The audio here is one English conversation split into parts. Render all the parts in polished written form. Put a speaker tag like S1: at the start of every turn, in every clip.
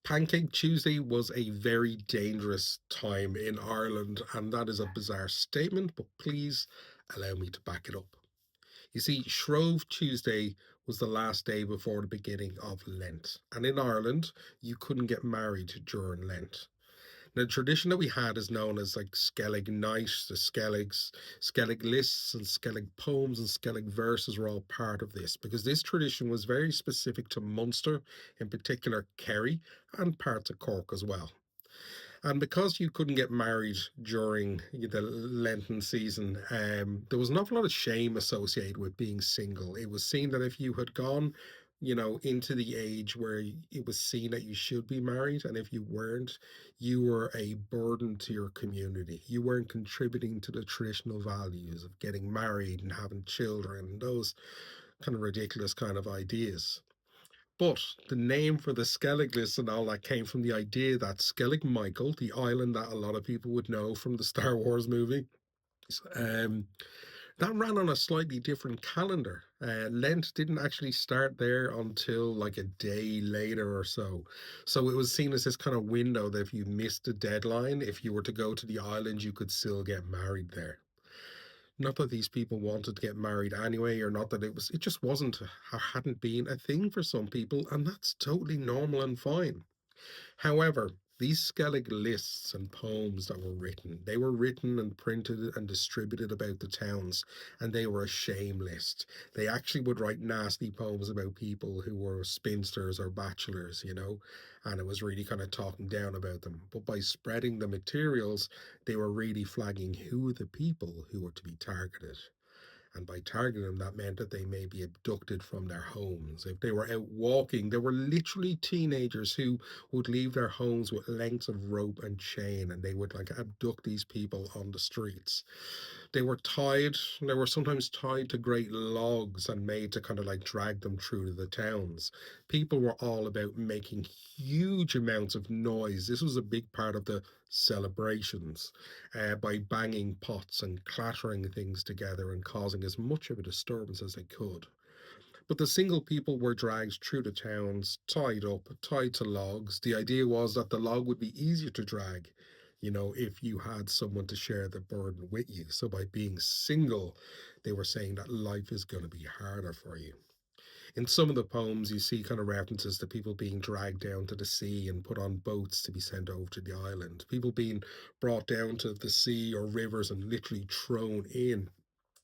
S1: Pancake Tuesday was a very dangerous time in Ireland, and that is a bizarre statement, but please allow me to back it up. You see, Shrove Tuesday was the last day before the beginning of Lent, and in Ireland, you couldn't get married during Lent. The tradition that we had is known as like Skellig night, the Skellig lists and Skellig poems and Skellig verses were all part of this because this tradition was very specific to Munster, in particular Kerry, and parts of Cork as well. And because you couldn't get married during the Lenten season, there was an awful lot of shame associated with being single. It was seen that if you had gone, into the age where it was seen that you should be married, and if you weren't, you were a burden to your community. You weren't contributing to the traditional values of getting married and having children, and those kind of ridiculous kind of ideas. But the name for the Skellig and all that came from the idea that Skellig Michael, the island that a lot of people would know from the Star Wars movie, um, that ran on a slightly different calendar. Lent didn't actually start there until like a day later or so. So it was seen as this kind of window that if you missed the deadline, if you were to go to the island, you could still get married there. Not that these people wanted to get married anyway, or not that it just wasn't or hadn't been a thing for some people, and that's totally normal and fine. However, these Skellig lists and poems that were written, they were written and printed and distributed about the towns, and they were a shame list. They actually would write nasty poems about people who were spinsters or bachelors, and it was really kind of talking down about them. But by spreading the materials, they were really flagging who were the people who were to be targeted. And by targeting them, that meant that they may be abducted from their homes. If they were out walking, there were literally teenagers who would leave their homes with lengths of rope and chain, and they would like abduct these people on the streets. They were sometimes tied to great logs and made to kind of like drag them through to the towns. People were all about making huge amounts of noise. This was a big part of the celebrations by banging pots and clattering things together and causing as much of a disturbance as they could. But the single people were dragged through the towns, tied up, tied to logs. The idea was that the log would be easier to drag, if you had someone to share the burden with you. So by being single, they were saying that life is going to be harder for you. In some of the poems, you see kind of references to people being dragged down to the sea and put on boats to be sent over to the island, people being brought down to the sea or rivers and literally thrown in.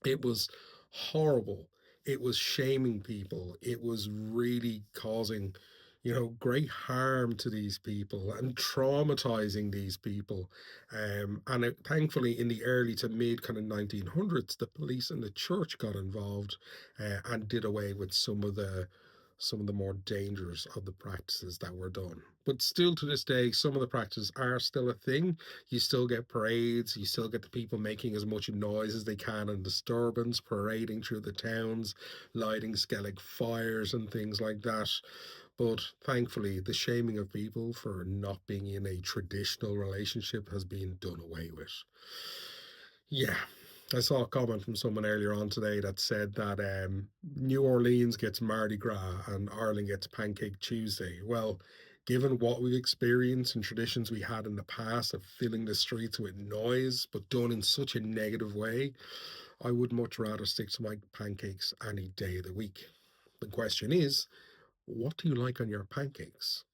S1: It was horrible. It was shaming people. It was really causing, great harm to these people and traumatizing these people. And thankfully, in the early to mid kind of 1900s, the police and the church got involved and did away with some of the more dangers of the practices that were done. But still to this day, some of the practices are still a thing. You still get parades, you still get the people making as much noise as they can and disturbance, parading through the towns, lighting Skellig fires and things like that. But thankfully, the shaming of people for not being in a traditional relationship has been done away with. Yeah. I saw a comment from someone earlier on today that said that New Orleans gets Mardi Gras and Ireland gets Pancake Tuesday. Well, given what we've experienced and traditions we had in the past of filling the streets with noise, but done in such a negative way, I would much rather stick to my pancakes any day of the week. The question is, what do you like on your pancakes?